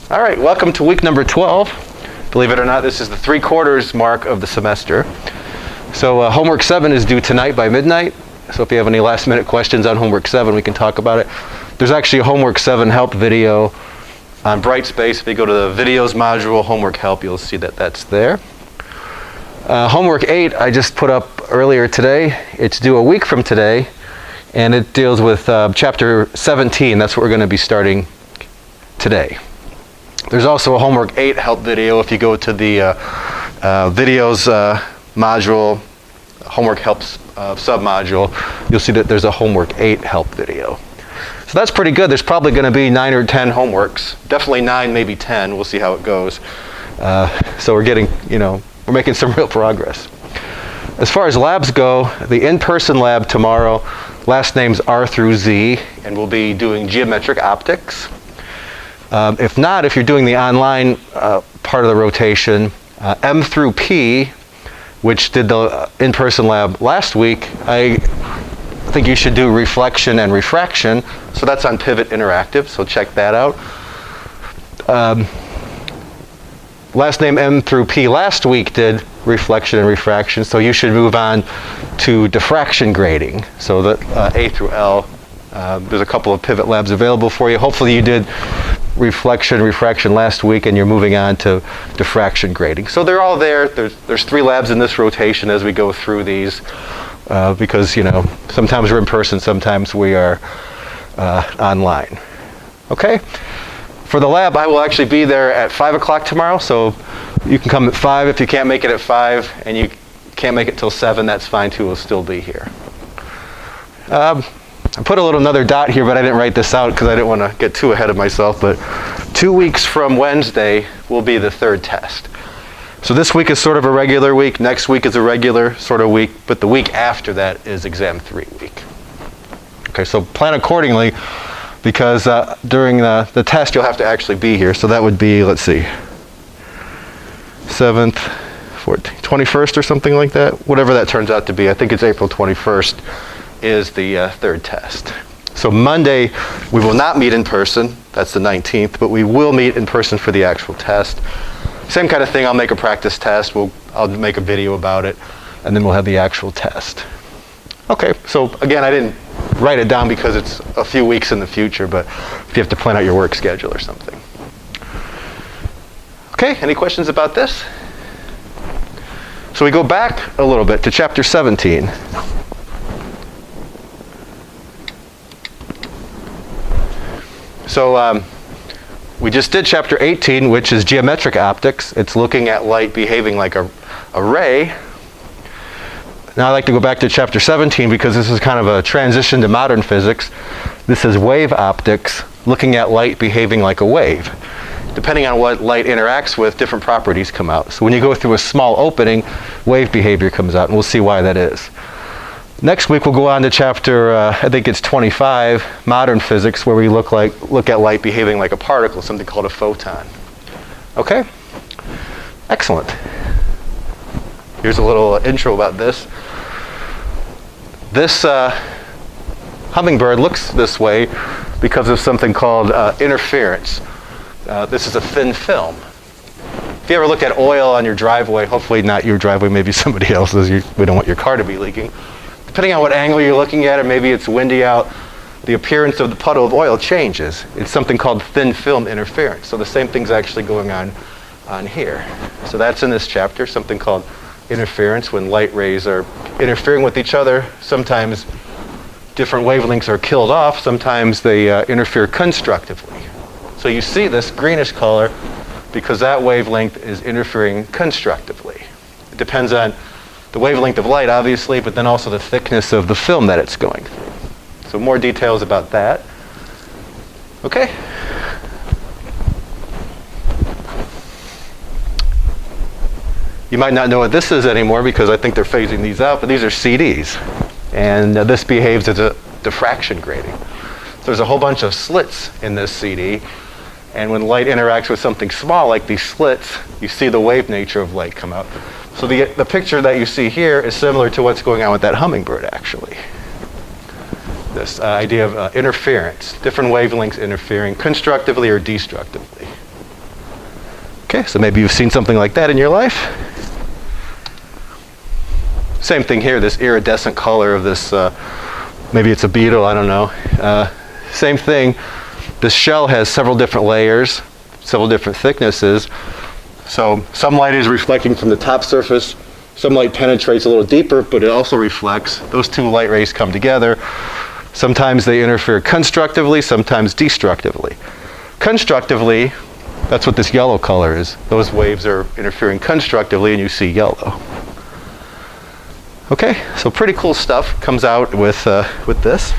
All right, welcome to week number 12. Believe it or not, this is the 3/4 mark of the semester. So homework 7 is due tonight by midnight. So if you have any last minute questions on homework 7, we can talk about it. There's actually a homework 7 help video on Brightspace. If you go to the videos module, homework help, you'll see that that's there. Homework 8 I just put up earlier today. It's due a week from today, and it deals with chapter 17. That's what we're going to be starting today. There's also a homework 8 help video. If you go to the videos module, homework helps submodule, you'll see that there's a homework 8 help video. So that's pretty good. There's probably going to be 9 or 10 homeworks. Definitely 9, maybe 10. We'll see how it goes. So we're getting, we're making some real progress. As far as labs go, the in-person lab tomorrow, last name's R through Z, and we'll be doing geometric optics. If not, if you're doing the online part of the rotation, M through P, which did the in-person lab last week, I think you should do reflection and refraction. So that's on Pivot Interactive, so check that out. Last name M through P last week did reflection and refraction, so you should move on to diffraction grading. So that A through L, there's a couple of Pivot labs available for you. Hopefully you did reflection, refraction last week, and you're moving on to diffraction grading. So they're all there. There's 3 labs in this rotation as we go through these, because sometimes we're in person, sometimes we are online. Okay. For the lab, I will actually be there at 5 o'clock tomorrow, so you can come at 5. If you can't make it at 5 and you can't make it till 7, that's fine too. We'll still be here. I put another dot here, but I didn't write this out because I didn't want to get too ahead of myself. But 2 weeks from Wednesday will be the 3rd test. So this week is sort of a regular week. Next week is a regular sort of week. But the week after that is exam 3 week. Okay, so plan accordingly, because during the test you'll have to actually be here. So that would be, let's see, 7th, 14th, 21st or something like that. Whatever that turns out to be. I think it's April 21st. Is the 3rd test. So Monday we will not meet in person, that's the 19th, but we will meet in person for the actual test. Same kind of thing, I'll make a practice test, I'll make a video about it, and then we'll have the actual test. Okay, so again, I didn't write it down because it's a few weeks in the future, but if you have to plan out your work schedule or something. Okay, any questions about this? So we go back a little bit to chapter 17. So we just did chapter 18, which is geometric optics. It's looking at light behaving like a ray. Now I'd like to go back to chapter 17 because this is kind of a transition to modern physics. This is wave optics, looking at light behaving like a wave. Depending on what light interacts with, different properties come out. So when you go through a small opening, wave behavior comes out, and we'll see why that is. Next week we'll go on to chapter, I think it's 25, modern physics, where we look at light behaving like a particle, something called a photon. Okay? Excellent. Here's a little intro about this. This hummingbird looks this way because of something called interference. This is a thin film. If you ever looked at oil on your driveway, hopefully not your driveway, maybe somebody else's, we don't want your car to be leaking. Depending on what angle you're looking at, or maybe it's windy out, the appearance of the puddle of oil changes. It's something called thin film interference. So the same thing's actually going on here. So that's in this chapter, something called interference, when light rays are interfering with each other. Sometimes different wavelengths are killed off. Sometimes they interfere constructively. So you see this greenish color because that wavelength is interfering constructively. It depends on the wavelength of light, obviously, but then also the thickness of the film that it's going through. So more details about that. Okay? You might not know what this is anymore because I think they're phasing these out, but these are CDs. And this behaves as a diffraction grating. So there's a whole bunch of slits in this CD, and when light interacts with something small like these slits, you see the wave nature of light come out. So the picture that you see here is similar to what's going on with that hummingbird, actually. This idea of interference, different wavelengths interfering constructively or destructively. Okay, so maybe you've seen something like that in your life. Same thing here, this iridescent color of this, maybe it's a beetle, I don't know. Same thing, this shell has several different layers, several different thicknesses. So some light is reflecting from the top surface, some light penetrates a little deeper, but it also reflects. Those two light rays come together. Sometimes they interfere constructively, sometimes destructively. Constructively, that's what this yellow color is. Those waves are interfering constructively and you see yellow. Okay, so pretty cool stuff comes out with this.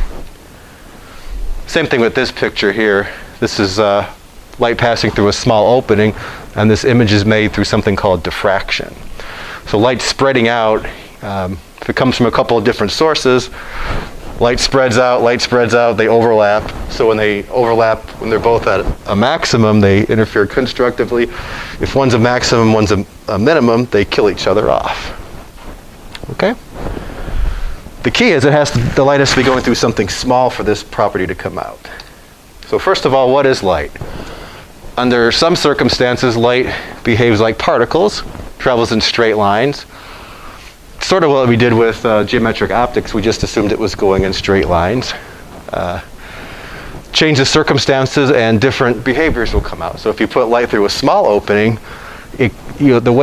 Same thing with this picture here. This is light passing through a small opening, and this image is made through something called diffraction. So light spreading out, if it comes from a couple of different sources, light spreads out, they overlap. So when they overlap, when they're both at a maximum, they interfere constructively. If one's a maximum, one's a minimum, they kill each other off. Okay? The key is the light has to be going through something small for this property to come out. So first of all, what is light? Under some circumstances, light behaves like particles, travels in straight lines. Sort of what we did with geometric optics, we just assumed it was going in straight lines. Change the circumstances and different behaviors will come out. So if you put light through a small opening, the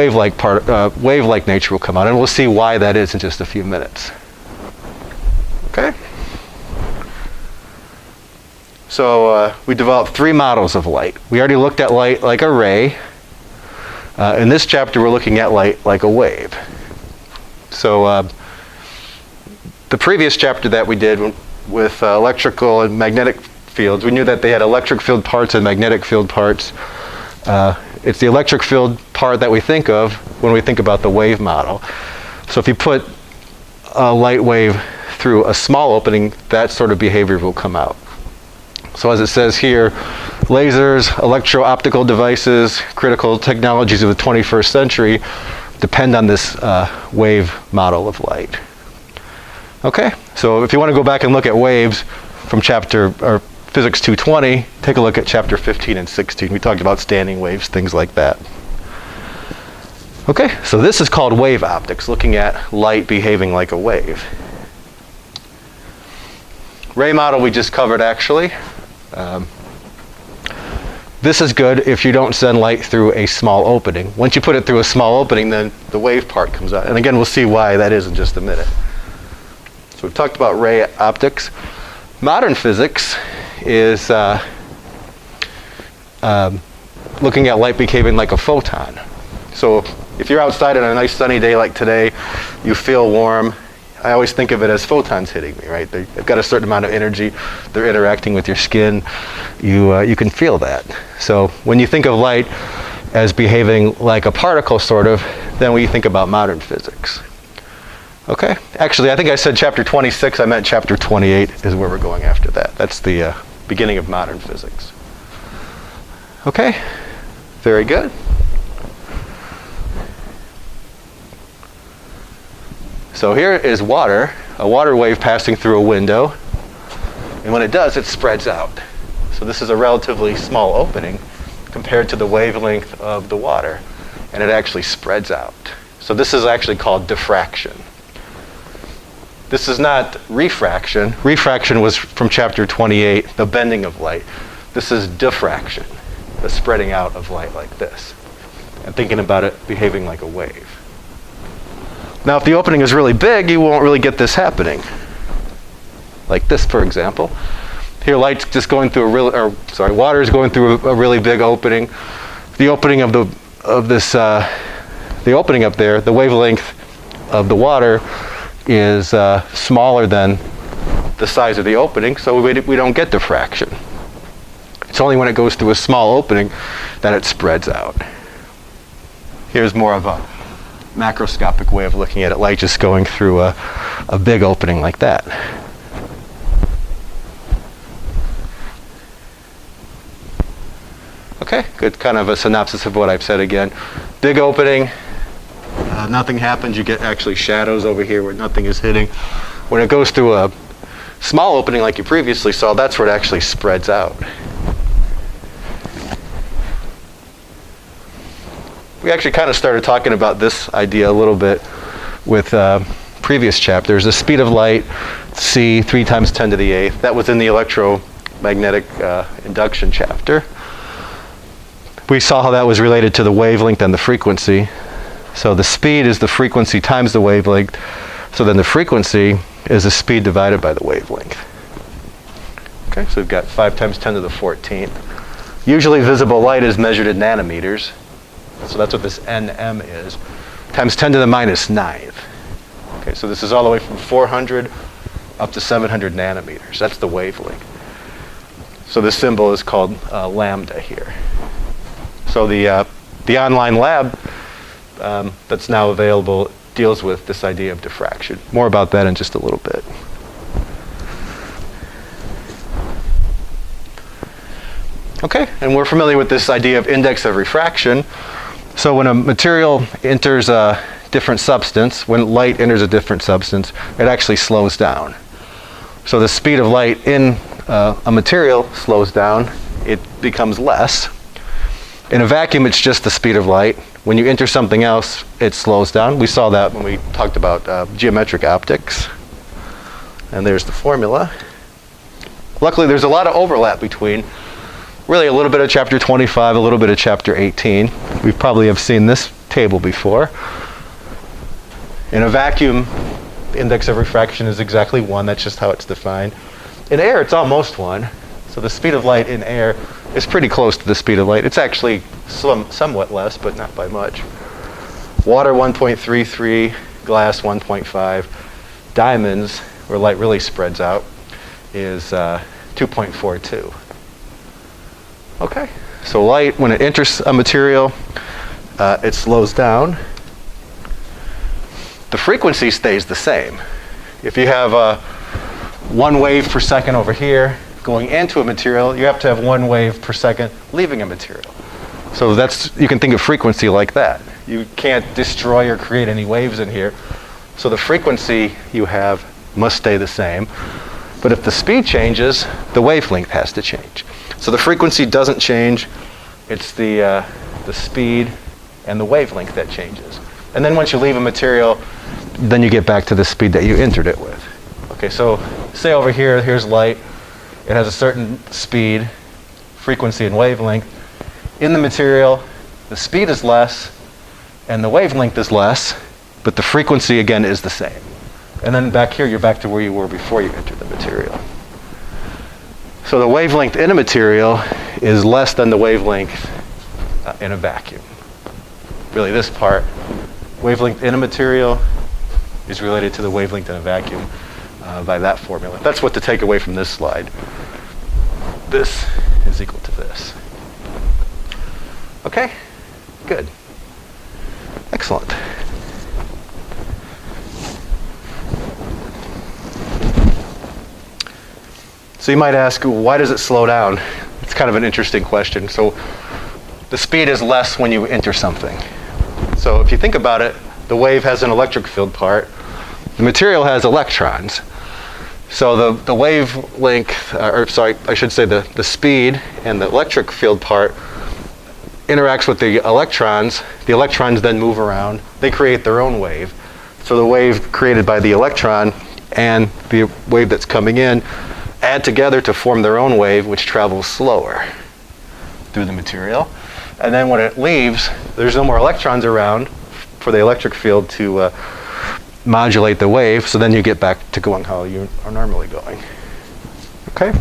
wave-like nature will come out, and we'll see why that is in just a few minutes. Okay? So we developed 3 models of light. We already looked at light like a ray. In this chapter, we're looking at light like a wave. So the previous chapter that we did with electrical and magnetic fields, we knew that they had electric field parts and magnetic field parts. It's the electric field part that we think of when we think about the wave model. So if you put a light wave through a small opening, that sort of behavior will come out. So as it says here, lasers, electro-optical devices, critical technologies of the 21st century depend on this wave model of light. Okay, so if you want to go back and look at waves from Physics 220, take a look at chapter 15 and 16. We talked about standing waves, things like that. Okay, so this is called wave optics, looking at light behaving like a wave. Ray model we just covered actually. This is good if you don't send light through a small opening. Once you put it through a small opening, then the wave part comes out. And again, we'll see why that is in just a minute. So we've talked about ray optics. Modern physics is looking at light behaving like a photon. So if you're outside on a nice sunny day like today, you feel warm. I always think of it as photons hitting me, right? They've got a certain amount of energy. They're interacting with your skin. You can feel that. So when you think of light as behaving like a particle, sort of, then we think about modern physics. Okay? Actually, I think I said chapter 26. I meant chapter 28 is where we're going after that. That's the beginning of modern physics. Okay? Very good. So here is water, a water wave passing through a window, and when it does, it spreads out. So this is a relatively small opening compared to the wavelength of the water, and it actually spreads out. So this is actually called diffraction. This is not refraction. Refraction was from chapter 28, the bending of light. This is diffraction, the spreading out of light like this, and thinking about it behaving like a wave. Now, if the opening is really big, you won't really get this happening. Like this, for example. Here, light's just going through water is going through a really big opening. The opening of the opening up there, the wavelength of the water is smaller than the size of the opening, so we don't get diffraction. It's only when it goes through a small opening that it spreads out. Here's more of a macroscopic way of looking at it, light just going through a big opening like that. Okay, good, kind of a synopsis of what I've said again. Big opening, nothing happens, you get actually shadows over here where nothing is hitting. When it goes through a small opening like you previously saw, that's where it actually spreads out. we actually kind of started talking about this idea a little bit with previous chapters. The speed of light, c, 3 times 10 to the 8th. That was in the electromagnetic induction chapter. We saw how that was related to the wavelength and the frequency. So the speed is the frequency times the wavelength. So then the frequency is the speed divided by the wavelength. Okay, so we've got 5 times 10 to the 14th. Usually visible light is measured in nanometers. So that's what this nm is. Times 10 to the minus 9th. Okay, so this is all the way from 400 up to 700 nanometers. That's the wavelength. So this symbol is called lambda here. So the online lab that's now available deals with this idea of diffraction. More about that in just a little bit. Okay, and we're familiar with this idea of index of refraction. So when a material enters a different substance, when light enters a different substance, it actually slows down. So the speed of light in a material slows down, it becomes less. In a vacuum, it's just the speed of light. When you enter something else, it slows down. We saw that when we talked about geometric optics. And there's the formula. Luckily, there's a lot of overlap between really a little bit of chapter 25, a little bit of chapter 18. We probably have seen this table before. In a vacuum, the index of refraction is exactly 1. That's just how it's defined. In air, it's almost 1. So the speed of light in air is pretty close to the speed of light. It's actually somewhat less, but not by much. Water 1.33, glass 1.5. Diamonds, where light really spreads out, is 2.42. Okay, so light, when it enters a material, it slows down. The frequency stays the same. If you have 1 wave per second over here going into a material, you have to have 1 wave per second leaving a material. So that's, you can think of frequency like that. You can't destroy or create any waves in here. So the frequency you have must stay the same. But if the speed changes, the wavelength has to change. So the frequency doesn't change. It's the speed and the wavelength that changes. And then once you leave a material, then you get back to the speed that you entered it with. Okay, so say over here, here's light. It has a certain speed, frequency, and wavelength. In the material, the speed is less, and the wavelength is less, but the frequency, again, is the same. And then back here, you're back to where you were before you entered the material. So the wavelength in a material is less than the wavelength in a vacuum. Really, this part, wavelength in a material is related to the wavelength in a vacuum by that formula. That's what to take away from this slide. This is equal to this. Okay, good. Excellent. So you might ask, why does it slow down? It's kind of an interesting question. So the speed is less when you enter something. So if you think about it, the wave has an electric field part. The material has electrons. So the wavelength, I should say the speed and the electric field part interacts with the electrons. The electrons then move around. They create their own wave. So the wave created by the electron and the wave that's coming in add together to form their own wave, which travels slower through the material. And then when it leaves, there's no more electrons around for the electric field to modulate the wave, so then you get back to going how you are normally going. Okay?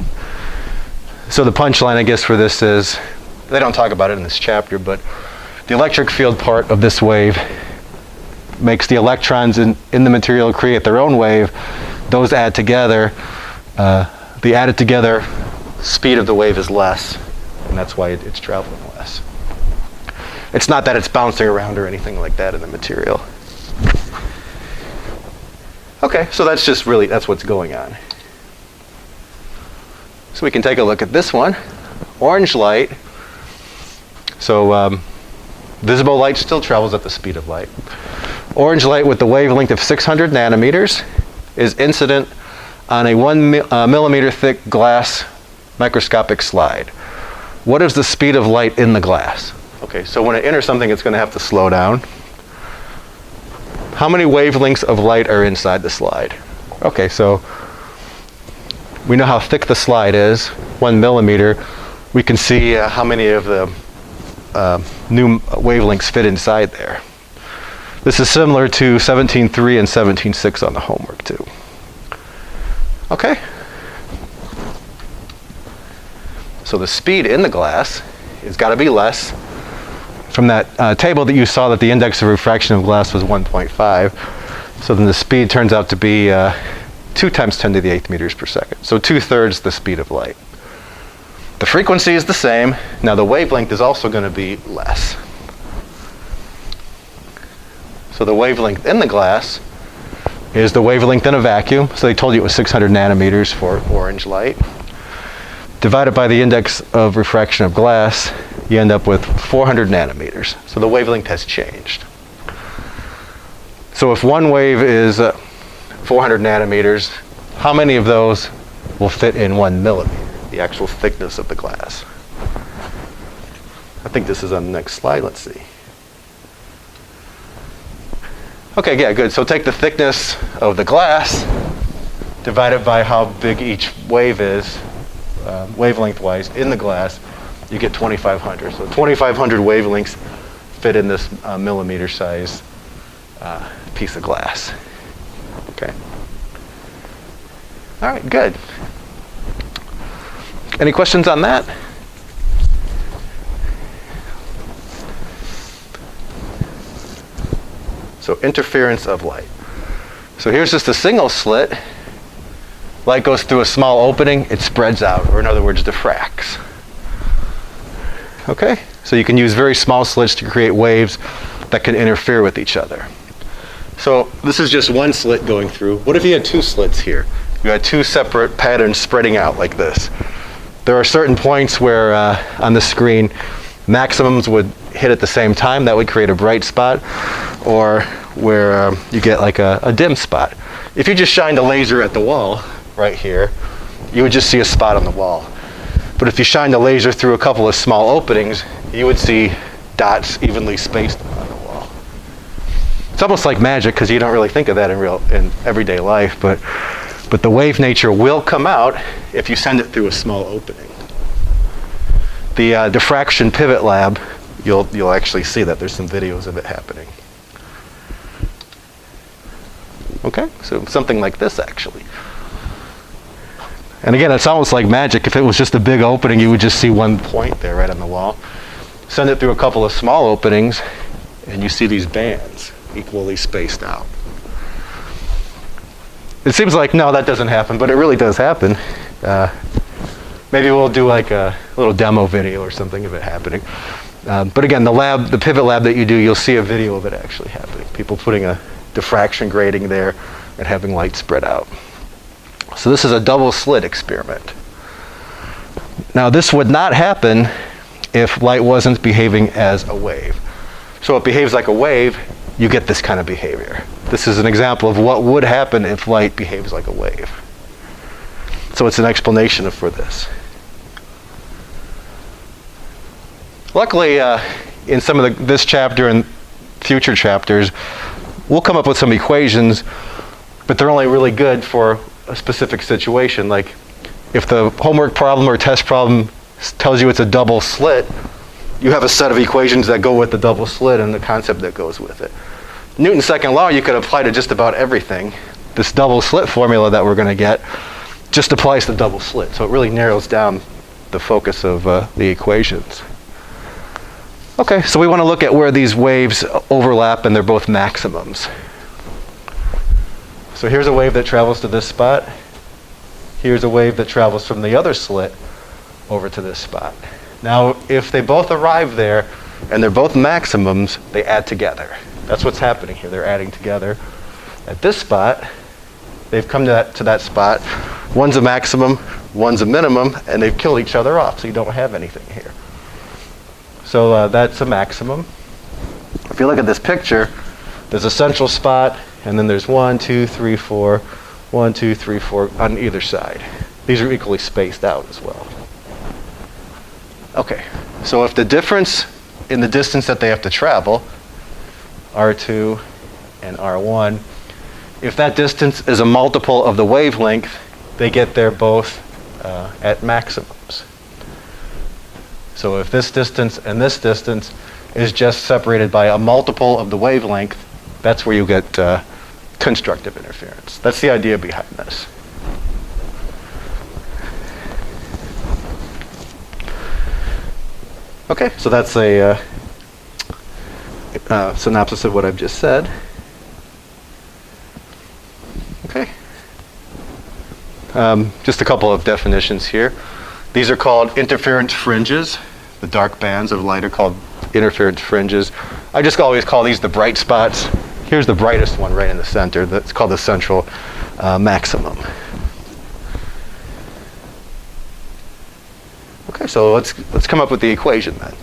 So the punchline, I guess, for this is, they don't talk about it in this chapter, but the electric field part of this wave makes the electrons in the material create their own wave. Those add together. The added together speed of the wave is less, and that's why it's traveling less. It's not that it's bouncing around or anything like that in the material. Okay, so that's just really, that's what's going on. So we can take a look at this one. Orange light. So visible light still travels at the speed of light. Orange light with the wavelength of 600 nanometers is incident on a 1 millimeter thick glass microscopic slide. What is the speed of light in the glass? Okay, so when it enters something, it's going to have to slow down. How many wavelengths of light are inside the slide? Okay, so we know how thick the slide is, 1 millimeter. We can see how many of the new wavelengths fit inside there. This is similar to 17.3 and 17.6 on the homework too. Okay. So the speed in the glass has got to be less. From that table that you saw that the index of refraction of glass was 1.5. So then the speed turns out to be 2 times 10 to the 8th meters per second. So 2/3 the speed of light. The frequency is the same. Now the wavelength is also going to be less. So the wavelength in the glass is the wavelength in a vacuum. So they told you it was 600 nanometers for orange light. Divided by the index of refraction of glass, you end up with 400 nanometers. So the wavelength has changed. So if one wave is 400 nanometers, how many of those will fit in 1 millimeter, the actual thickness of the glass? I think this is on the next slide. Let's see. Okay, yeah, good. So take the thickness of the glass, divide it by how big each wave is, wavelength-wise, in the glass, you get 2,500. So 2,500 wavelengths fit in this millimeter-sized piece of glass. Okay. All right, good. Any questions on that? So interference of light. So here's just a single slit. Light goes through a small opening, it spreads out, or in other words, diffracts. Okay? So you can use very small slits to create waves that can interfere with each other. So this is just one slit going through. What if you had 2 slits here? You had 2 separate patterns spreading out like this. There are certain points where on the screen maximums would hit at the same time. That would create a bright spot, or where you get like a dim spot. If you just shined a laser at the wall right here, you would just see a spot on the wall. But if you shined a laser through a couple of small openings, you would see dots evenly spaced on the wall. It's almost like magic, because you don't really think of that in everyday life, but the wave nature will come out if you send it through a small opening. The diffraction pivot lab, you'll actually see that. There's some videos of it happening. Okay, so something like this actually. And again, it's almost like magic. If it was just a big opening, you would just see one point there right on the wall. Send it through a couple of small openings, and you see these bands equally spaced out. It seems like, no, that doesn't happen, but it really does happen. Maybe we'll do like a little demo video or something of it happening. But again, the pivot lab that you do, you'll see a video of it actually happening. People putting a diffraction grating there and having light spread out. So this is a double slit experiment. Now this would not happen if light wasn't behaving as a wave. So it behaves like a wave, you get this kind of behavior. This is an example of what would happen if light behaves like a wave. So it's an explanation for this. Luckily, in some of this chapter and future chapters, we'll come up with some equations, but they're only really good for a specific situation. Like if the homework problem or test problem tells you it's a double slit, you have a set of equations that go with the double slit and the concept that goes with it. Newton's second law you could apply to just about everything. This double slit formula that we're going to get just applies to double slit. So it really narrows down the focus of the equations. Okay, so we want to look at where these waves overlap and they're both maximums. So here's a wave that travels to this spot. Here's a wave that travels from the other slit over to this spot. Now, if they both arrive there and they're both maximums, they add together. That's what's happening here. They're adding together. At this spot, they've come to that spot. One's a maximum, one's a minimum, and they've killed each other off, so you don't have anything here. So that's a maximum. If you look at this picture, there's a central spot, and then there's 1, 2, 3, 4, 1, 2, 3, 4 on either side. These are equally spaced out as well. Okay, so if the difference in the distance that they have to travel, R2 and R1, if that distance is a multiple of the wavelength, they get there both at maximums. So if this distance and this distance is just separated by a multiple of the wavelength, that's where you get constructive interference. That's the idea behind this. Okay, so that's a synopsis of what I've just said. Okay. Just a couple of definitions here. These are called interference fringes. The dark bands of light are called interference fringes. I just always call these the bright spots. Here's the brightest one right in the center. That's called the central maximum. Okay, so let's come up with the equation then.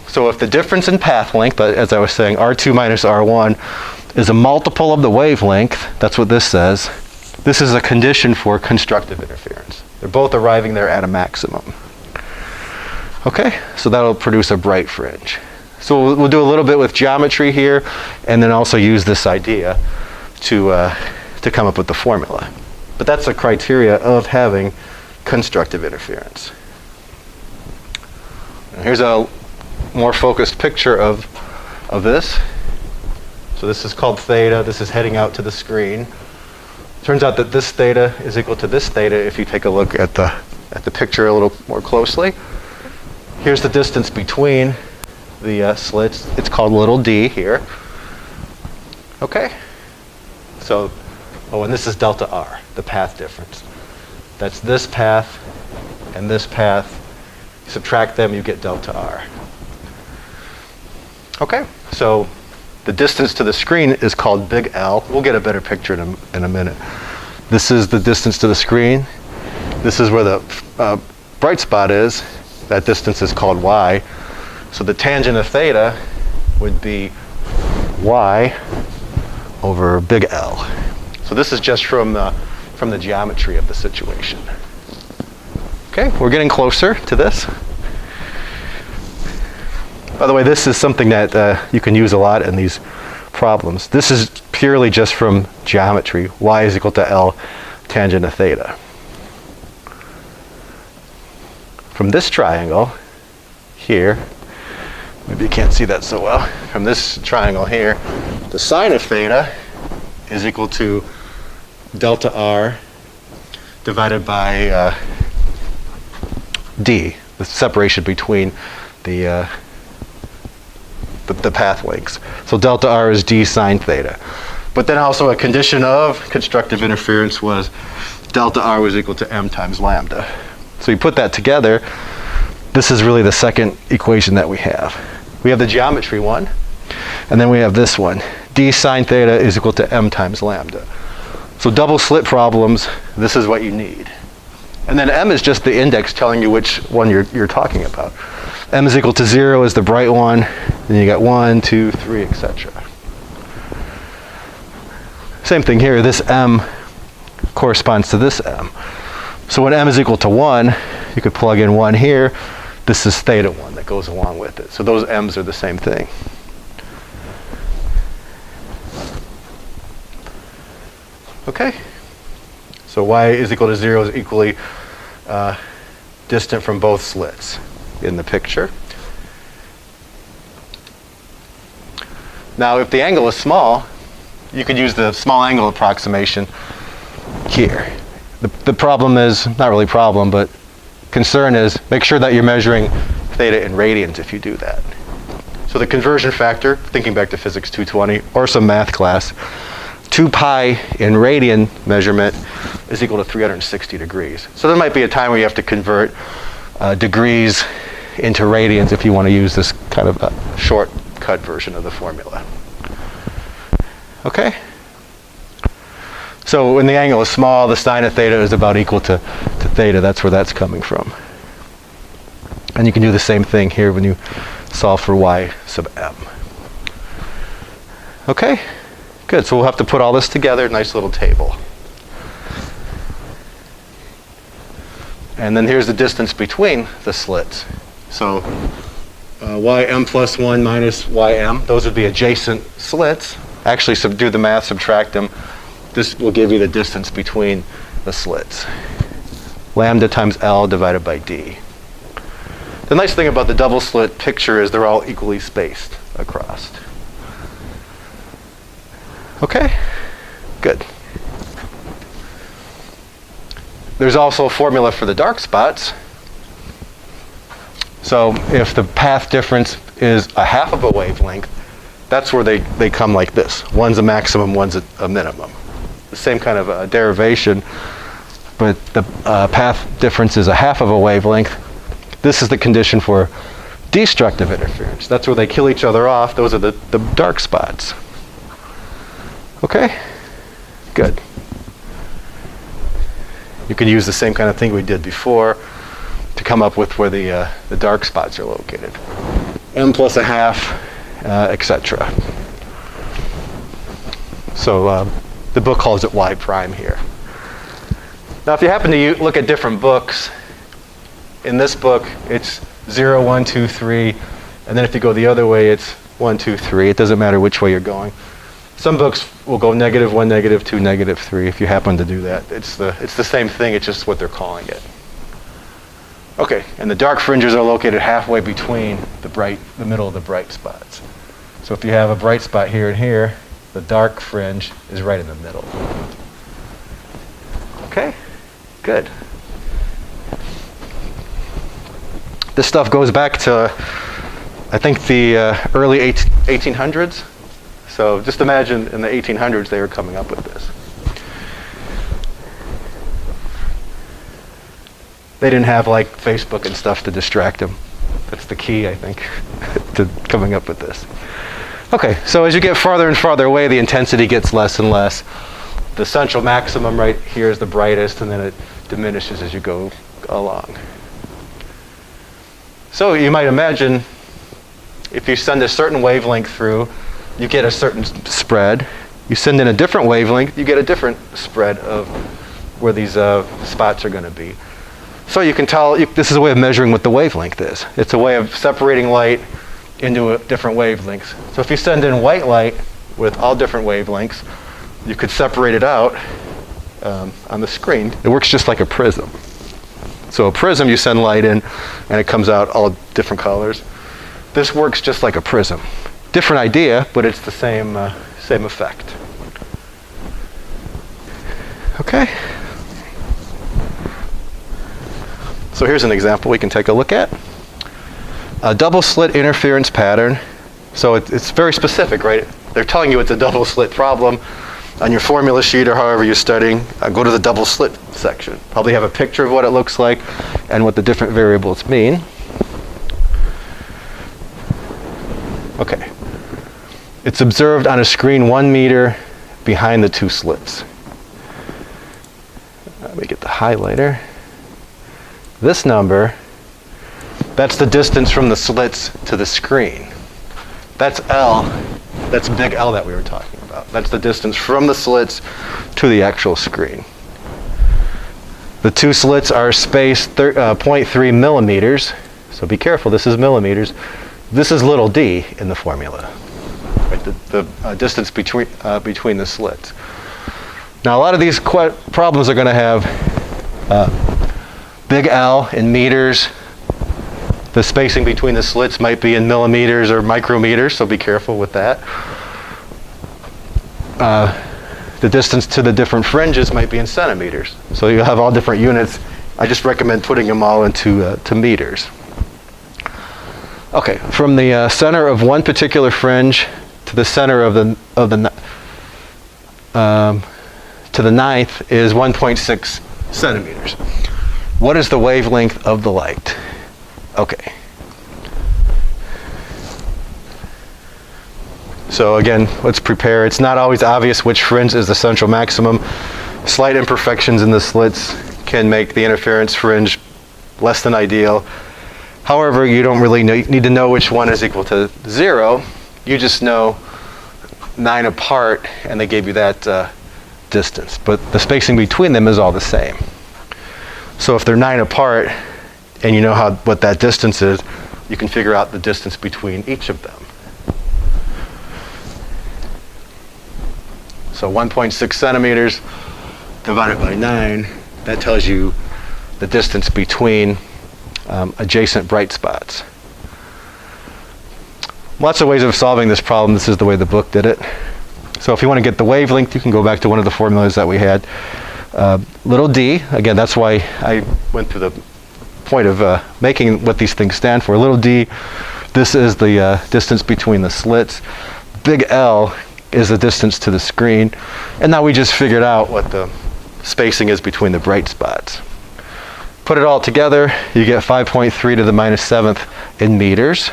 So if the difference in path length, as I was saying, R2 minus R1 is a multiple of the wavelength, that's what this says, this is a condition for constructive interference. They're both arriving there at a maximum. Okay, so that'll produce a bright fringe. So we'll do a little bit with geometry here, and then also use this idea to come up with the formula. But that's the criteria of having constructive interference. And here's a more focused picture of this. So this is called theta. This is heading out to the screen. Turns out that this theta is equal to this theta if you take a look at the picture a little more closely. Here's the distance between the slits. It's called little d here. Okay. So, and this is delta r, the path difference. That's this path and this path. You subtract them, you get delta r. Okay, so the distance to the screen is called big L. We'll get a better picture in a minute. This is the distance to the screen. This is where the bright spot is. That distance is called y. So the tangent of theta would be y over big L. So this is just from the geometry of the situation. Okay, we're getting closer to this. By the way, this is something that you can use a lot in these problems. This is purely just from geometry. Y is equal to L tangent of theta. From this triangle here, maybe you can't see that so well. From this triangle here, the sine of theta is equal to delta r divided by d, the separation between the path lengths. So delta r is d sine theta. But then also a condition of constructive interference was delta r was equal to m times lambda. So you put that together, this is really the second equation that we have. We have the geometry one, and then we have this one. D sine theta is equal to m times lambda. So double slit problems, this is what you need. And then m is just the index telling you which one you're talking about. M is equal to 0 is the bright one, then you got 1, 2, 3, etc. Same thing here, this m corresponds to this m. So when m is equal to 1, you could plug in 1 here. This is theta 1 that goes along with it. So those m's are the same thing. Okay, so y is equal to 0 is equally distant from both slits in the picture. Now if the angle is small, you could use the small angle approximation here. The problem is, not really problem, but concern is make sure that you're measuring theta in radians if you do that. So the conversion factor, thinking back to physics 220 or some math class, 2 pi in radian measurement is equal to 360 degrees. So there might be a time where you have to convert degrees into radians if you want to use this kind of a shortcut version of the formula. Okay? So when the angle is small, the sine of theta is about equal to theta. That's where that's coming from. And you can do the same thing here when you solve for y sub m. Okay? Good, so we'll have to put all this together, nice little table. And then here's the distance between the slits. So ym plus 1 minus ym. Those would be adjacent slits. Actually, do the math, subtract them. This will give you the distance between the slits. Lambda times L divided by D. The nice thing about the double slit picture is they're all equally spaced across. Okay, good. There's also a formula for the dark spots. So if the path difference is a half of a wavelength, that's where they come like this. One's a maximum, one's a minimum. The same kind of derivation, but the path difference is a half of a wavelength. This is the condition for destructive interference. That's where they kill each other off. Those are the dark spots. Okay? Good. You can use the same kind of thing we did before to come up with where the dark spots are located. M plus a half, etc. So the book calls it Y prime here. Now if you happen to look at different books, in this book it's 0, 1, 2, 3, and then if you go the other way it's 1, 2, 3. It doesn't matter which way you're going. Some books will go -1, -2, -3 if you happen to do that. It's the same thing, it's just what they're calling it. Okay, and the dark fringes are located halfway between the middle of the bright spots. So if you have a bright spot here and here, the dark fringe is right in the middle. Okay, good. This stuff goes back to, I think, the early 1800s. So just imagine in the 1800s they were coming up with this. They didn't have like Facebook and stuff to distract them. That's the key, I think, to coming up with this. Okay, so as you get farther and farther away, the intensity gets less and less. The central maximum right here is the brightest, and then it diminishes as you go along. So you might imagine if you send a certain wavelength through, you get a certain spread. You send in a different wavelength, you get a different spread of where these spots are going to be. So you can tell, this is a way of measuring what the wavelength is. It's a way of separating light into different wavelengths. So if you send in white light with all different wavelengths, you could separate it out on the screen. It works just like a prism. So a prism, you send light in, and it comes out all different colors. This works just like a prism. Different idea, but it's the same effect. Okay. So here's an example we can take a look at. A double slit interference pattern. So it's very specific, right? They're telling you it's a double slit problem. On your formula sheet or however you're studying, go to the double slit section. Probably have a picture of what it looks like and what the different variables mean. Okay. It's observed on a screen 1 meter behind the two slits. Let me get the highlighter. This number, that's the distance from the slits to the screen. That's L. That's big L that we were talking about. That's the distance from the slits to the actual screen. The two slits are spaced 0.3 millimeters. So be careful, this is millimeters. This is little d in the formula. Right, the distance between the slits. Now a lot of these problems are going to have big L in meters. The spacing between the slits might be in millimeters or micrometers, so be careful with that. The distance to the different fringes might be in centimeters. So you have all different units. I just recommend putting them all into to meters. Okay, from the center of one particular fringe to the center of the ninth is 1.6 centimeters. What is the wavelength of the light? Okay. So again, let's prepare. It's not always obvious which fringe is the central maximum. Slight imperfections in the slits can make the interference fringe less than ideal. However, you don't really need to know which one is equal to 0. You just know 9 apart, and they gave you that distance. But the spacing between them is all the same. So if they're 9 apart, and you know what that distance is, you can figure out the distance between each of them. So 1.6 centimeters divided by 9, that tells you the distance between adjacent bright spots. Lots of ways of solving this problem. This is the way the book did it. So if you want to get the wavelength, you can go back to one of the formulas that we had. Little d, again, that's why I went through the point of making what these things stand for. Little d, this is the distance between the slits. Big L is the distance to the screen. And now we just figured out what the spacing is between the bright spots. Put it all together, you get 5.3 to the minus 7th in meters.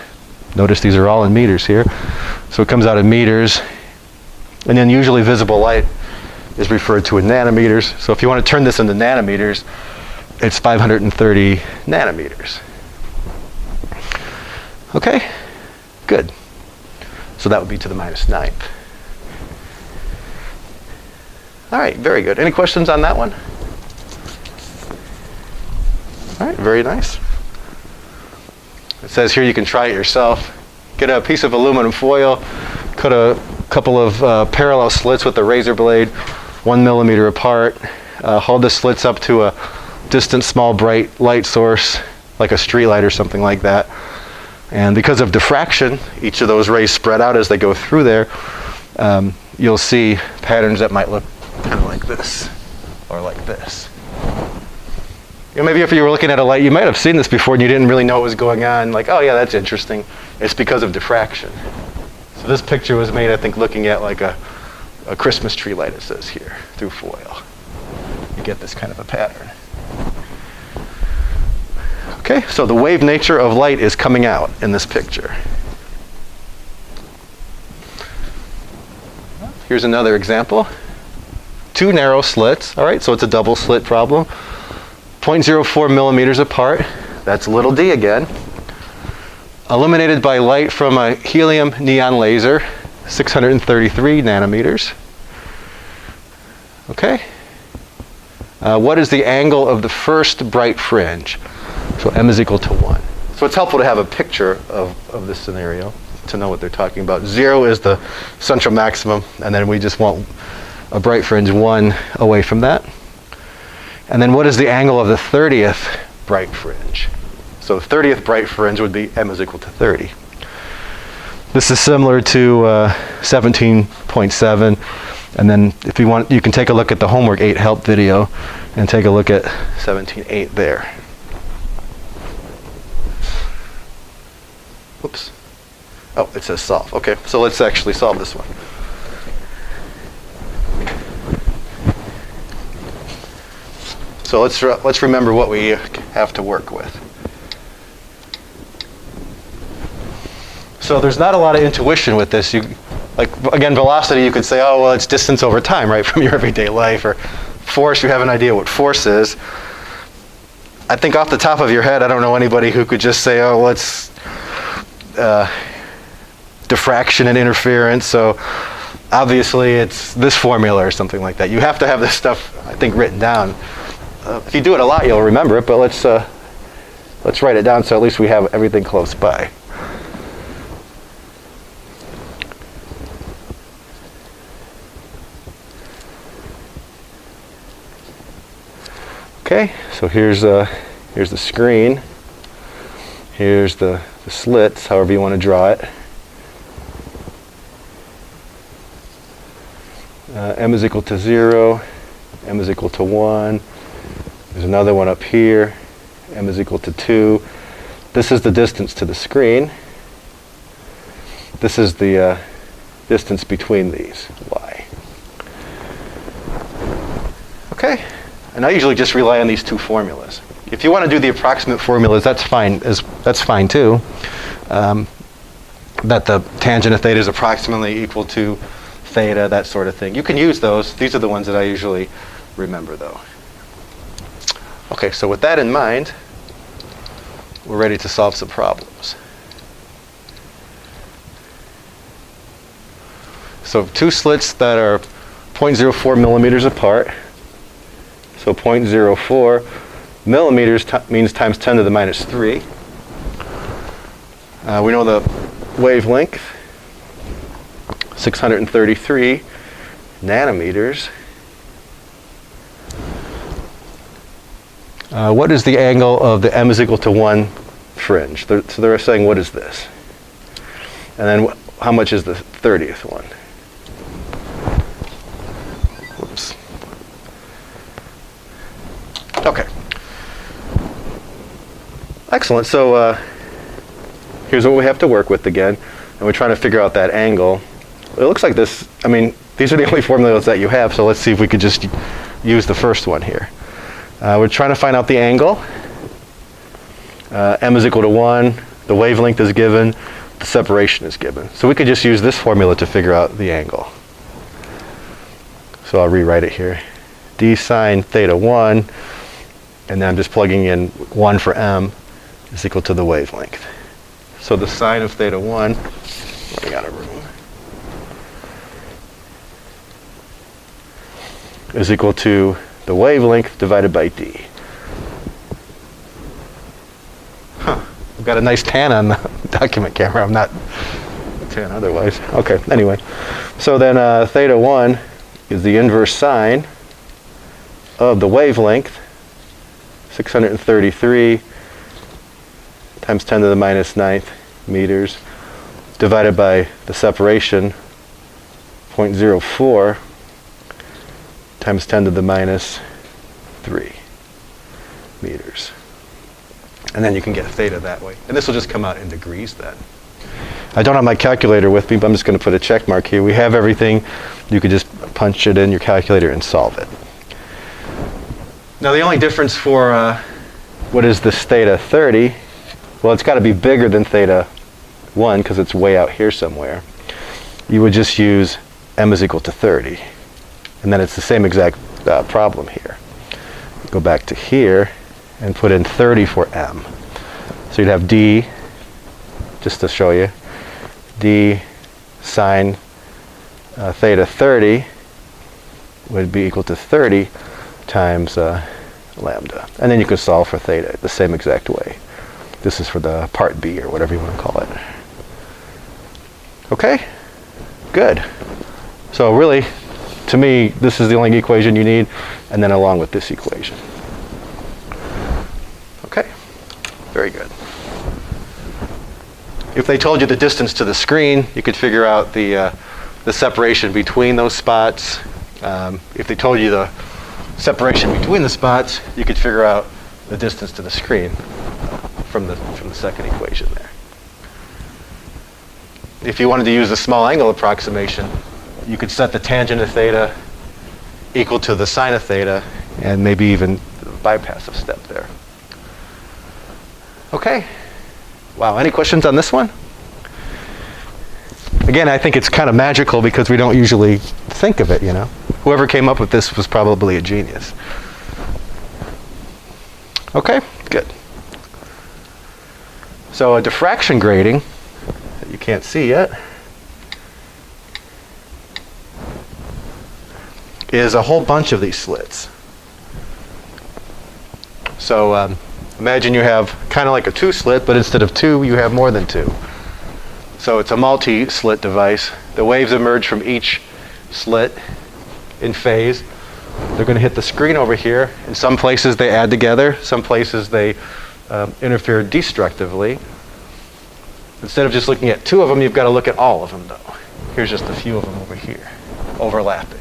Notice these are all in meters here. So it comes out in meters. And then usually visible light is referred to in nanometers. So if you want to turn this into nanometers, it's 530 nanometers. Okay, good. So that would be to the minus 9th. All right, very good. Any questions on that one? All right, very nice. It says here you can try it yourself. Get a piece of aluminum foil, cut a couple of parallel slits with a razor blade, 1 millimeter apart. Hold the slits up to a distant small bright light source, like a street light or something like that. And because of diffraction, each of those rays spread out as they go through there. You'll see patterns that might look kind of like this, or like this. You know, maybe if you were looking at a light, you might have seen this before and you didn't really know what was going on. Like, oh yeah, that's interesting. It's because of diffraction. So this picture was made, I think, looking at like a Christmas tree light, it says here, through foil. You get this kind of a pattern. Okay, so the wave nature of light is coming out in this picture. Here's another example. 2 narrow slits, all right, so it's a double slit problem. 0.04 millimeters apart, that's little d again. Illuminated by light from a helium neon laser, 633 nanometers. Okay. What is the angle of the first bright fringe? So m is equal to 1. So it's helpful to have a picture of this scenario to know what they're talking about. 0 is the central maximum, and then we just want a bright fringe 1 away from that. And then what is the angle of the 30th bright fringe? So the 30th bright fringe would be m is equal to 30. This is similar to 17.7. And then if you want, you can take a look at the homework 8 help video and take a look at 17.8 there. Whoops. Oh, it says solve. Okay, so let's actually solve this one. So let's remember what we have to work with. So there's not a lot of intuition with this. Like, again, velocity, you could say, oh, well, it's distance over time, right, from your everyday life. Or force, you have an idea what force is. I think off the top of your head, I don't know anybody who could just say, oh, well, it's diffraction and interference. So obviously, it's this formula or something like that. You have to have this stuff, I think, written down. If you do it a lot, you'll remember it, but let's write it down so at least we have everything close by. Okay, so here's the screen. Here's the slits, however you want to draw it. M is equal to 0, m is equal to 1. There's another one up here, m is equal to 2. This is the distance to the screen. This is the distance between these, y. Okay, and I usually just rely on these two formulas. If you want to do the approximate formulas, that's fine. That's fine too. That the tangent of theta is approximately equal to theta, that sort of thing. You can use those. These are the ones that I usually remember, though. Okay, so with that in mind, we're ready to solve some problems. So 2 slits that are 0.04 millimeters apart. So 0.04 millimeters means times 10 to the minus 3. We know the wavelength, 633 nanometers. What is the angle of the m is equal to 1 fringe? So they're saying, what is this? And then how much is the 30th one? Whoops. Okay. Excellent. So here's what we have to work with again. And we're trying to figure out that angle. It looks like this, I mean, these are the only formulas that you have, so let's see if we could just use the first one here. We're trying to find out the angle. M is equal to 1. The wavelength is given. The separation is given. So we could just use this formula to figure out the angle. So I'll rewrite it here. D sine theta 1, and then I'm just plugging in 1 for m, is equal to the wavelength. So the sine of theta 1, running out of room, is equal to the wavelength divided by d. I've got a nice tan on the document camera. I'm not tan otherwise. Okay, anyway. So then theta 1 is the inverse sine of the wavelength, 633 times 10 to the minus 9th meters, divided by the separation, 0.04 times 10 to the minus 3 meters. And then you can get theta that way. And this will just come out in degrees then. I don't have my calculator with me, but I'm just going to put a check mark here. We have everything. You could just punch it in your calculator and solve it. Now the only difference for what is this theta 30, well, it's got to be bigger than theta 1 because it's way out here somewhere. You would just use m is equal to 30. And then it's the same exact problem here. Go back to here and put in 30 for m. So you'd have d, just to show you, d sine theta 30 would be equal to 30 times lambda. And then you can solve for theta the same exact way. This is for the part B or whatever you want to call it. Okay? Good. So really, to me, this is the only equation you need, and then along with this equation. Okay? Very good. If they told you the distance to the screen, you could figure out the separation between those spots. If they told you the separation between the spots, you could figure out the distance to the screen from the second equation there. If you wanted to use the small angle approximation, you could set the tangent of theta equal to the sine of theta and maybe even bypass a step there. Okay. Wow, any questions on this one? Again, I think it's kind of magical because we don't usually think of it, you know. Whoever came up with this was probably a genius. Okay, good. So a diffraction grating that you can't see yet is a whole bunch of these slits. So imagine you have kind of like a 2-slit, but instead of 2, you have more than 2. So it's a multi-slit device. The waves emerge from each slit in phase. They're going to hit the screen over here. In some places they add together. Some places they interfere destructively. Instead of just looking at 2 of them, you've got to look at all of them, though. Here's just a few of them over here, overlapping.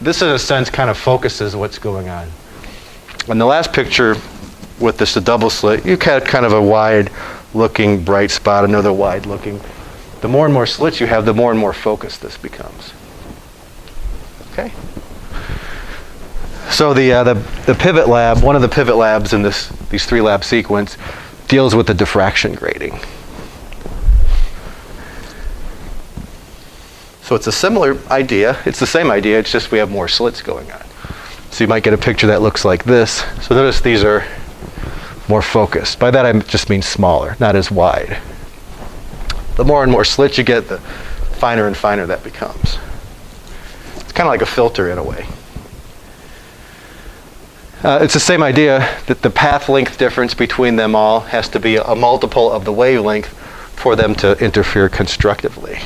This, in a sense, kind of focuses what's going on. In the last picture, with this double slit, you had kind of a wide-looking bright spot, another wide-looking. The more and more slits you have, the more and more focused this becomes. Okay. So the pivot lab, one of the pivot labs in these 3-lab sequence, deals with the diffraction grating. So it's a similar idea. It's the same idea. It's just we have more slits going on. So you might get a picture that looks like this. So notice these are more focused. By that I just mean smaller, not as wide. The more and more slits you get, the finer and finer that becomes. It's kind of like a filter in a way. It's the same idea that the path length difference between them all has to be a multiple of the wavelength for them to interfere constructively.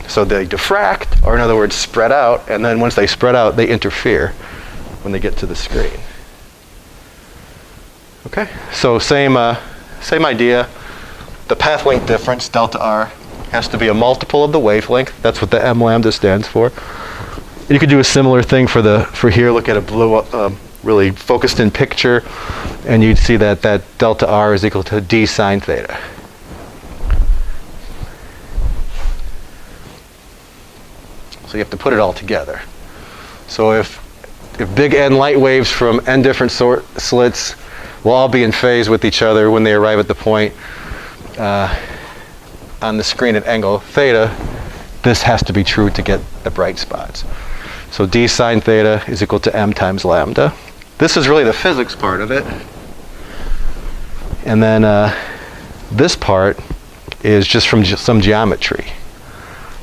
So they diffract, or in other words, spread out, and then once they spread out, they interfere when they get to the screen. Okay, so same idea. The path length difference, delta R, has to be a multiple of the wavelength. That's what the m lambda stands for. You could do a similar thing for here. Look at a blue, really focused in picture, and you'd see that delta R is equal to d sine theta. So you have to put it all together. So if big n light waves from n different slits will all be in phase with each other when they arrive at the point on the screen at angle theta, this has to be true to get the bright spots. So d sine theta is equal to m times lambda. This is really the physics part of it. And then this part is just from some geometry.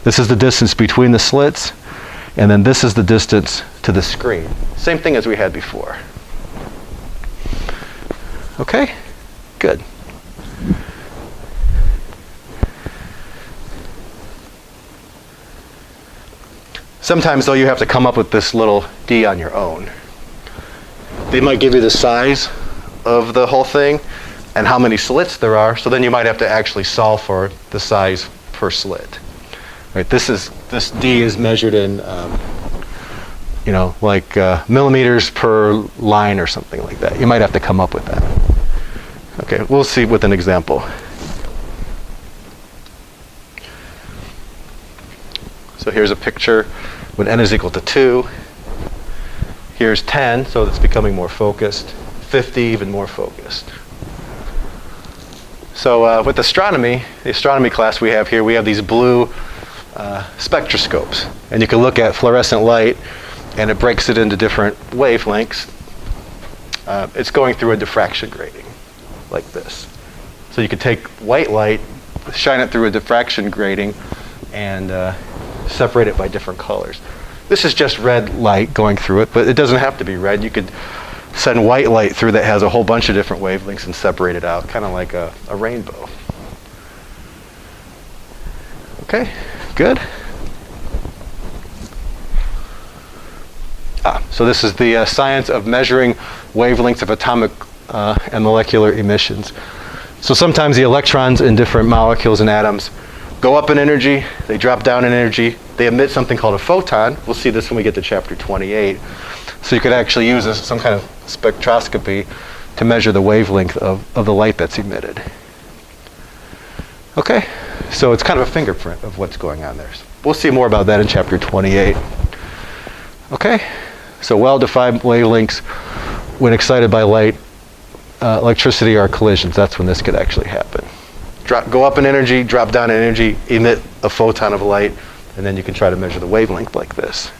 This is the distance between the slits, and then this is the distance to the screen. Same thing as we had before. Okay? Good. Sometimes, though, you have to come up with this little d on your own. They might give you the size of the whole thing and how many slits there are, so then you might have to actually solve for the size per slit. Right, this d is measured in, like millimeters per line or something like that. You might have to come up with that. Okay, we'll see with an example. So here's a picture when n is equal to 2. Here's 10, so it's becoming more focused. 50, even more focused. So with astronomy, the astronomy class we have here, we have these blue spectroscopes. And you can look at fluorescent light, and it breaks it into different wavelengths. It's going through a diffraction grating, like this. So you could take white light, shine it through a diffraction grating, and separate it by different colors. This is just red light going through it, but it doesn't have to be red. You could send white light through that has a whole bunch of different wavelengths and separate it out, kind of like a rainbow. Okay, good. So this is the science of measuring wavelengths of atomic and molecular emissions. So sometimes the electrons in different molecules and atoms go up in energy, they drop down in energy, they emit something called a photon. We'll see this when we get to chapter 28. So you could actually use some kind of spectroscopy to measure the wavelength of the light that's emitted. Okay, so it's kind of a fingerprint of what's going on there. We'll see more about that in chapter 28. Okay, so well-defined wavelengths when excited by light, electricity, or collisions. That's when this could actually happen. Go up in energy, drop down in energy, emit a photon of light, and then you can try to measure the wavelength like this.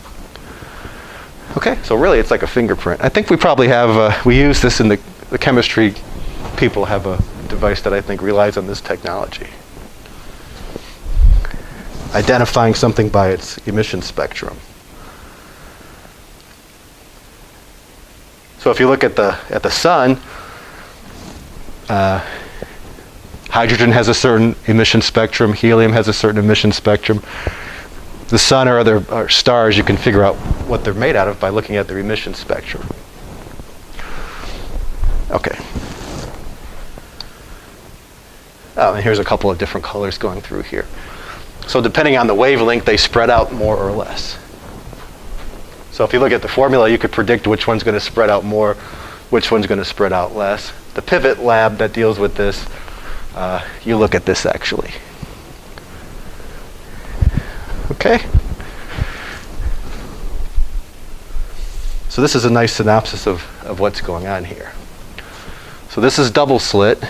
Okay, so really it's like a fingerprint. I think we probably have, we use this in the chemistry. People have a device that I think relies on this technology. Identifying something by its emission spectrum. So if you look at the sun, hydrogen has a certain emission spectrum, helium has a certain emission spectrum. The sun or other stars, you can figure out what they're made out of by looking at their emission spectrum. Okay. Oh, and here's a couple of different colors going through here. So depending on the wavelength, they spread out more or less. So if you look at the formula, you could predict which one's going to spread out more, which one's going to spread out less. The Pivot lab that deals with this, you look at this actually. Okay. So this is a nice synopsis of what's going on here. So this is double slit.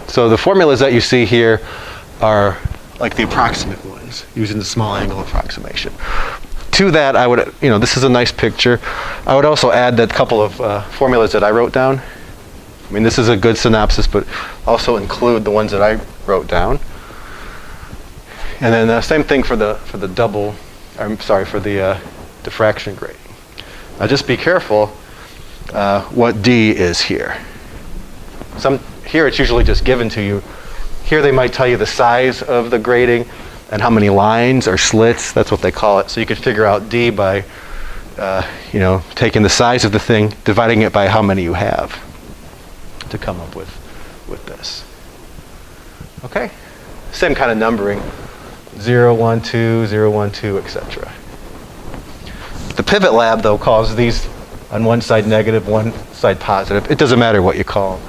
So the formulas that you see here are like the approximate ones, using the small angle approximation. To that, I would, this is a nice picture. I would also add that couple of formulas that I wrote down. I mean, this is a good synopsis, but also include the ones that I wrote down. And then same thing for the diffraction grating. Now just be careful what D is here. Here it's usually just given to you. Here they might tell you the size of the grating and how many lines or slits, that's what they call it. So you could figure out D by taking the size of the thing, dividing it by how many you have to come up with this. Okay? Same kind of numbering. 0, 1, 2, 0, 1, 2, etc. The pivot lab, though, calls these on one side negative, one side positive. It doesn't matter what you call them.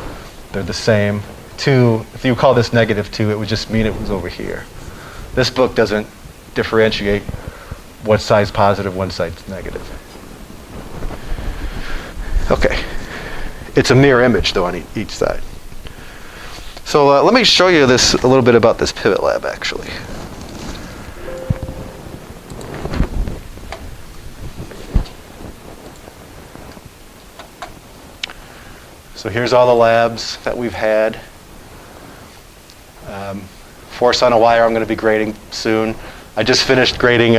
They're the same. 2, if you call this negative 2, it would just mean it was over here. This book doesn't differentiate what side's positive, one side's negative. Okay. It's a mirror image, though, on each side. So let me show you this a little bit about this pivot lab, actually. So here's all the labs that we've had. Force on a wire I'm going to be grading soon. I just finished grading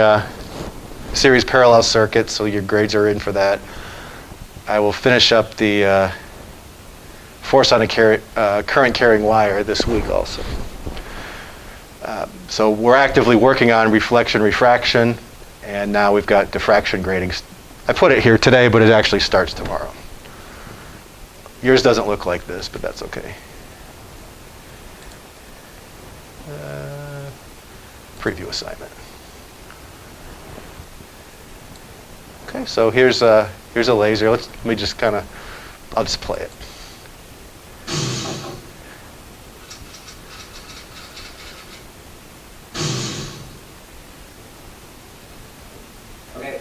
series parallel circuits, so your grades are in for that. I will finish up the force on a current carrying wire this week also. So we're actively working on reflection, refraction, and now we've got diffraction grading. I put it here today, but it actually starts tomorrow. Yours doesn't look like this, but that's okay. Preview assignment. Okay, so here's a laser. Let me just I'll just play it. Okay.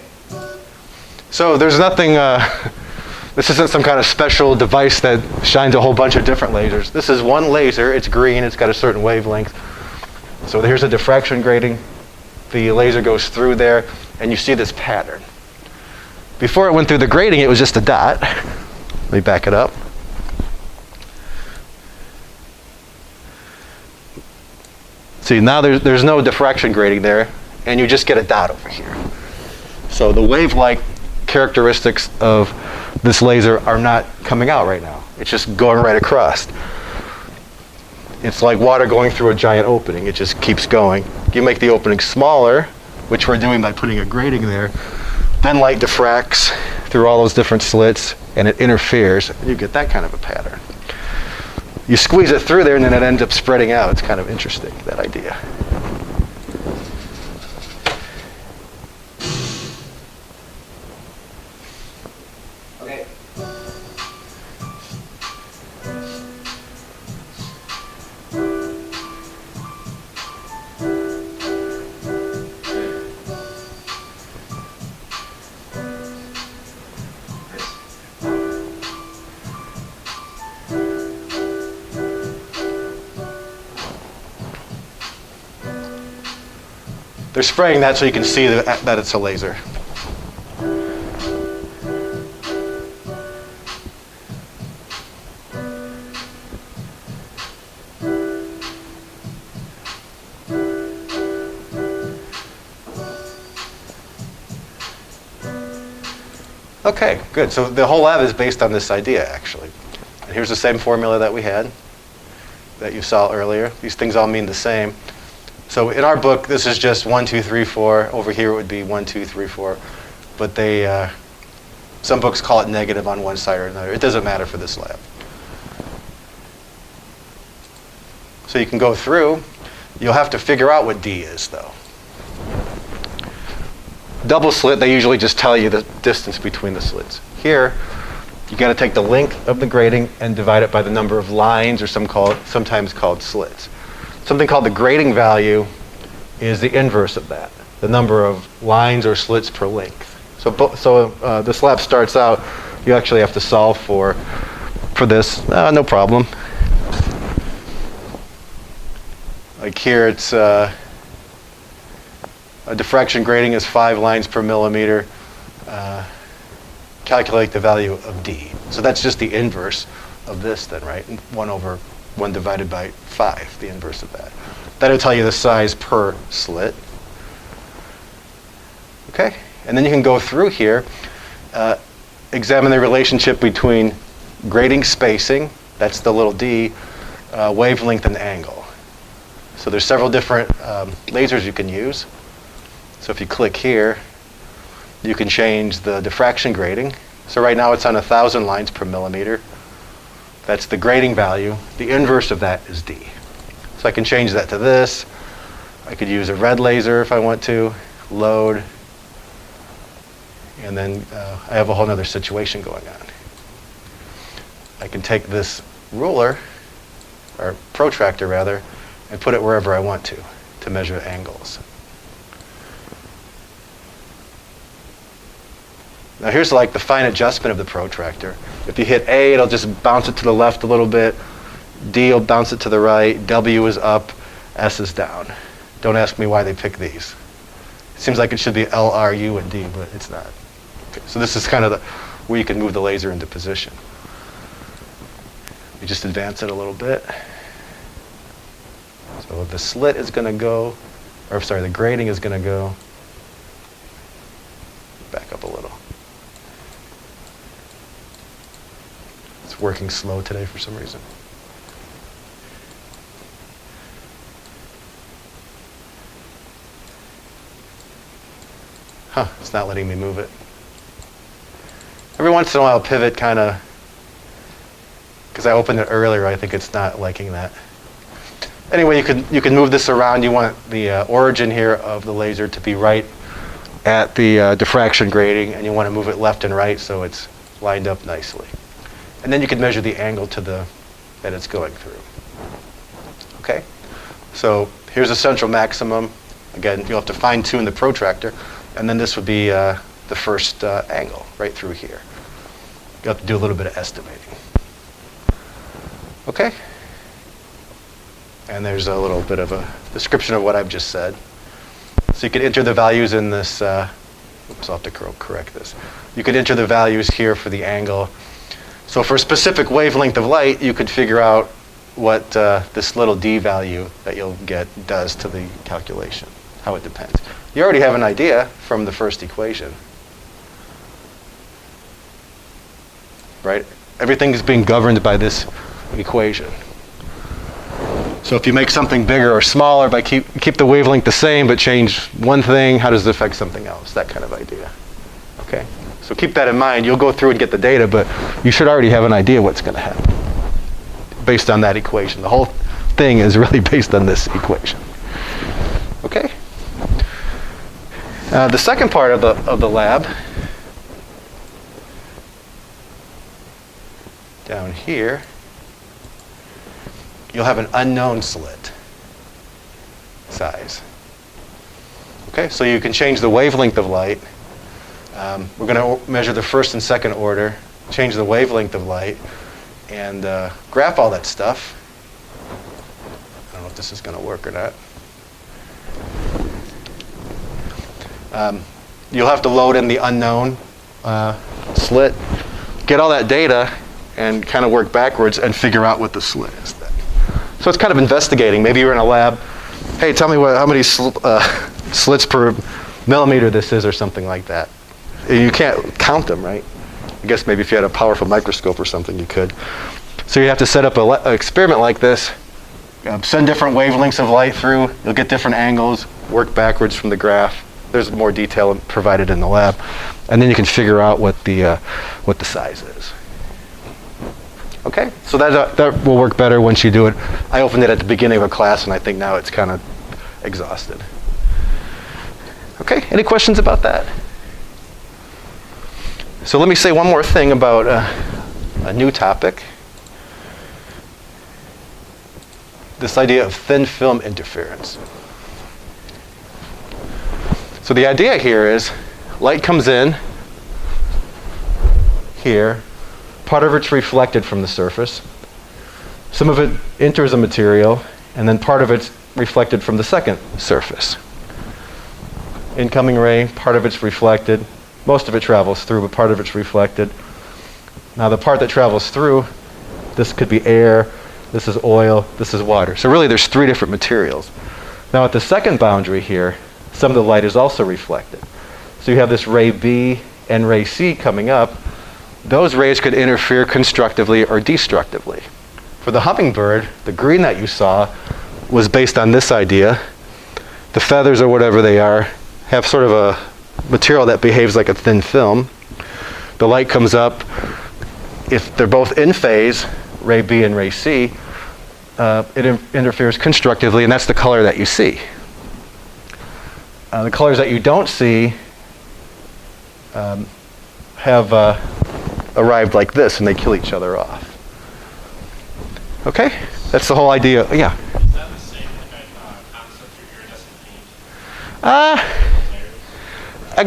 So there's nothing. This isn't some kind of special device that shines a whole bunch of different lasers. This is one laser. It's green. It's got a certain wavelength. So here's a diffraction grating. The laser goes through there, and you see this pattern. Before it went through the grating, it was just a dot. Let me back it up. See, now there's no diffraction grating there, and you just get a dot over here. So the wave-like characteristics of this laser are not coming out right now. It's just going right across. It's like water going through a giant opening. It just keeps going. You make the opening smaller, which we're doing by putting a grating there. Then light diffracts through all those different slits, and it interferes. You get that kind of a pattern. You squeeze it through there, and then it ends up spreading out. It's kind of interesting, that idea. Okay. They're spraying that so you can see that it's a laser. Okay, good. So the whole lab is based on this idea, actually. And here's the same formula that we had, that you saw earlier. These things all mean the same. So in our book, this is just 1, 2, 3, 4. Over here it would be 1, 2, 3, 4. But some books call it negative on one side or another. It doesn't matter for this lab. So you can go through. You'll have to figure out what D is, though. Double slit, they usually just tell you the distance between the slits. Here, you got to take the length of the grating and divide it by the number of lines, or sometimes called slits. Something called the grating value is the inverse of that, the number of lines or slits per length. So this lab starts out, you actually have to solve for this. No problem. Like here, it's a diffraction grating is 5 lines per millimeter. Calculate the value of D. So that's just the inverse of this then, right? 1 divided by 5, the inverse of that. That'll tell you the size per slit. Okay, and then you can go through here. examine the relationship between grating spacing, that's the little d, wavelength, and angle. So there's several different lasers you can use. So if you click here, you can change the diffraction grating. So right now it's on 1,000 lines per millimeter. That's the grating value. The inverse of that is d. So I can change that to this. I could use a red laser if I want to, load, and then I have a whole other situation going on. I can take this ruler, or protractor rather, and put it wherever I want to measure angles. Now here's like the fine adjustment of the protractor. If you hit A, it'll just bounce it to the left a little bit. D will bounce it to the right. W is up. S is down. Don't ask me why they pick these. It seems like it should be L, R, U, and D, but it's not. Okay, so this is kind of where you can move the laser into position. You just advance it a little bit. So the slit is going to go, or sorry, the grating is going to go back up a little. It's working slow today for some reason. It's not letting me move it. Every once in a while, pivot kind of, because I opened it earlier, I think it's not liking that. Anyway, you can move this around. You want the origin here of the laser to be right at the diffraction grating, and you want to move it left and right so it's lined up nicely. And then you can measure the angle that it's going through. Okay? So here's a central maximum. Again, you'll have to fine-tune the protractor. And then this would be the first angle right through here. You have to do a little bit of estimating. Okay? And there's a little bit of a description of what I've just said. So you can enter the values in this. Oops, I'll have to correct this. You could enter the values here for the angle. So for a specific wavelength of light, you could figure out what this little d value that you'll get does to the calculation, how it depends. You already have an idea from the first equation, right? Everything is being governed by this equation. So if you make something bigger or smaller, by keep the wavelength the same but change one thing, how does it affect something else? That kind of idea. Okay? So keep that in mind. You'll go through and get the data, but you should already have an idea what's going to happen based on that equation. The whole thing is really based on this equation. Okay? The second part of the lab, down here, you'll have an unknown slit size. Okay, so you can change the wavelength of light. We're going to measure the first and second order, change the wavelength of light, and graph all that stuff. I don't know if this is going to work or not. You'll have to load in the unknown slit, get all that data, and kind of work backwards and figure out what the slit is then. So it's kind of investigating. Maybe you're in a lab. Hey, tell me how many slits per millimeter this is or something like that. You can't count them, right? I guess maybe if you had a powerful microscope or something, you could. So you have to set up an experiment like this, send different wavelengths of light through. You'll get different angles, work backwards from the graph. There's more detail provided in the lab. And then you can figure out what the size is. Okay, so that will work better once you do it. I opened it at the beginning of a class, and I think now it's kind of exhausted. Okay, any questions about that? So let me say one more thing about a new topic. This idea of thin film interference. So the idea here is light comes in here. Part of it's reflected from the surface. Some of it enters a material, and then part of it's reflected from the second surface. Incoming ray, part of it's reflected. Most of it travels through, but part of it's reflected. Now the part that travels through, this could be air, this is oil, this is water. So really there's three different materials. Now at the second boundary here, some of the light is also reflected. So you have this ray B and ray C coming up, those rays could interfere constructively or destructively. For the hummingbird, the green that you saw was based on this idea. The feathers, or whatever they are, have sort of a material that behaves like a thin film. The light comes up. If they're both in phase, ray B and ray C, it interferes constructively, and that's the color that you see. The colors that you don't see have arrived like this, and they kill each other off. Okay? That's the whole idea. Yeah? Is that the same concept for iridescent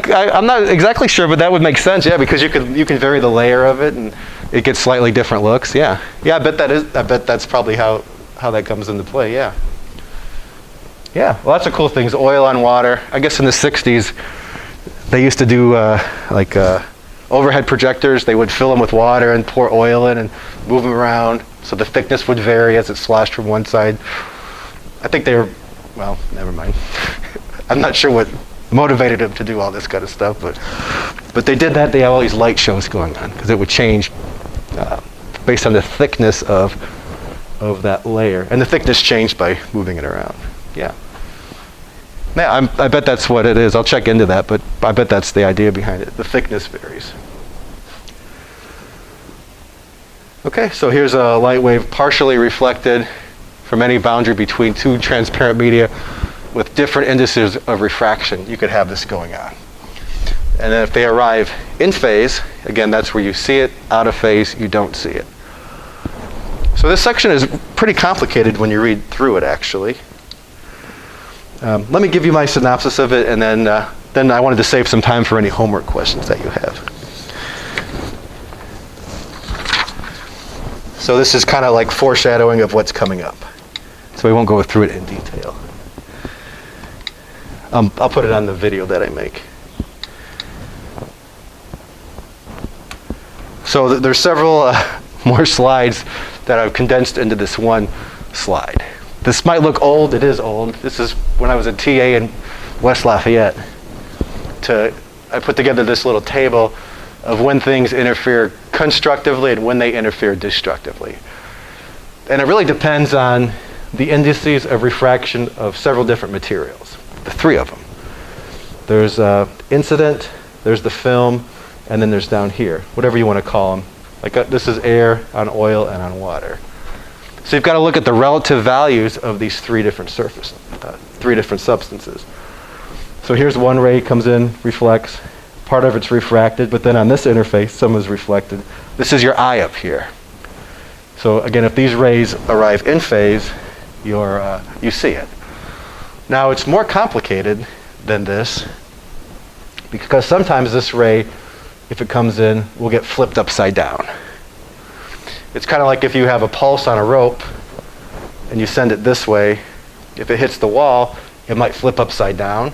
paint? I'm not exactly sure, but that would make sense, yeah, because you can vary the layer of it, and it gets slightly different looks, yeah. Yeah, I bet that's probably how that comes into play, yeah. Yeah, lots of cool things. Oil on water. I guess in the 60s, they used to do overhead projectors. They would fill them with water and pour oil in and move them around, so the thickness would vary as it sloshed from one side. I think they were, well, never mind. I'm not sure what motivated them to do all this kind of stuff, but they did that. They have all these light shows going on because it would change based on the thickness of that layer, and the thickness changed by moving it around. Yeah. Yeah, I bet that's what it is. I'll check into that, but I bet that's the idea behind it. The thickness varies. Okay, so here's a light wave partially reflected from any boundary between two transparent media with different indices of refraction. You could have this going on. And then if they arrive in phase, again, that's where you see it. Out of phase, you don't see it. So this section is pretty complicated when you read through it, actually. Let me give you my synopsis of it, and then I wanted to save some time for any homework questions that you have. So this is kind of like foreshadowing of what's coming up. So we won't go through it in detail. I'll put it on the video that I make. So there's several more slides that I've condensed into this one slide. This might look old. It is old. This is when I was a TA in West Lafayette. I put together this little table of when things interfere constructively and when they interfere destructively. And it really depends on the indices of refraction of several different materials, the three of them. There's incident, there's the film, and then there's down here, whatever you want to call them. Like this is air on oil and on water. So you've got to look at the relative values of these three different substances. So here's one ray comes in, reflects. Part of it's refracted, but then on this interface, some is reflected. This is your eye up here. So again, if these rays arrive in phase, you see it. Now it's more complicated than this, because sometimes this ray, if it comes in, will get flipped upside down. It's kind of like if you have a pulse on a rope and you send it this way. If it hits the wall, it might flip upside down.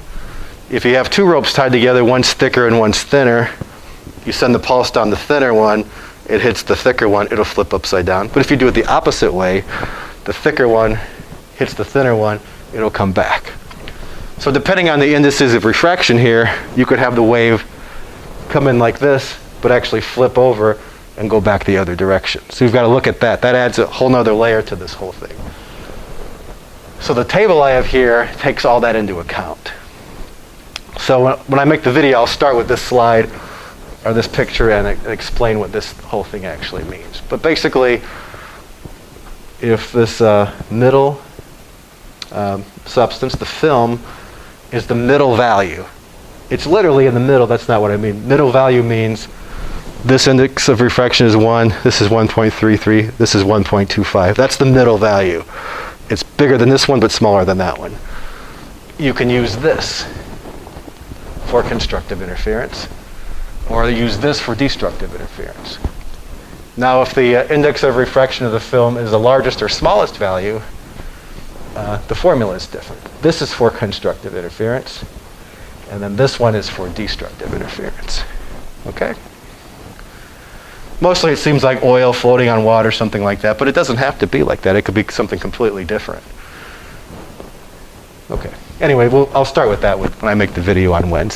If you have two ropes tied together, one's thicker and one's thinner, you send the pulse down the thinner one, it hits the thicker one, it'll flip upside down. But if you do it the opposite way, the thicker one hits the thinner one, it'll come back. So depending on the indices of refraction here, you could have the wave come in like this, but actually flip over and go back the other direction. So you've got to look at that. That adds a whole nother layer to this whole thing. So the table I have here takes all that into account. So when I make the video, I'll start with this slide or this picture and explain what this whole thing actually means. But basically, if this middle substance, the film, is the middle value, it's literally in the middle. That's not what I mean. Middle value means this index of refraction is 1, this is 1.33, this is 1.25. That's the middle value. It's bigger than this one, but smaller than that one. You can use this for constructive interference, or use this for destructive interference. Now, if the index of refraction of the film is the largest or smallest value, the formula is different. This is for constructive interference, and then this one is for destructive interference. Okay? Mostly it seems like oil floating on water, something like that, but it doesn't have to be like that. It could be something completely different. Okay. Anyway, I'll start with that when I make the video on Wednesday.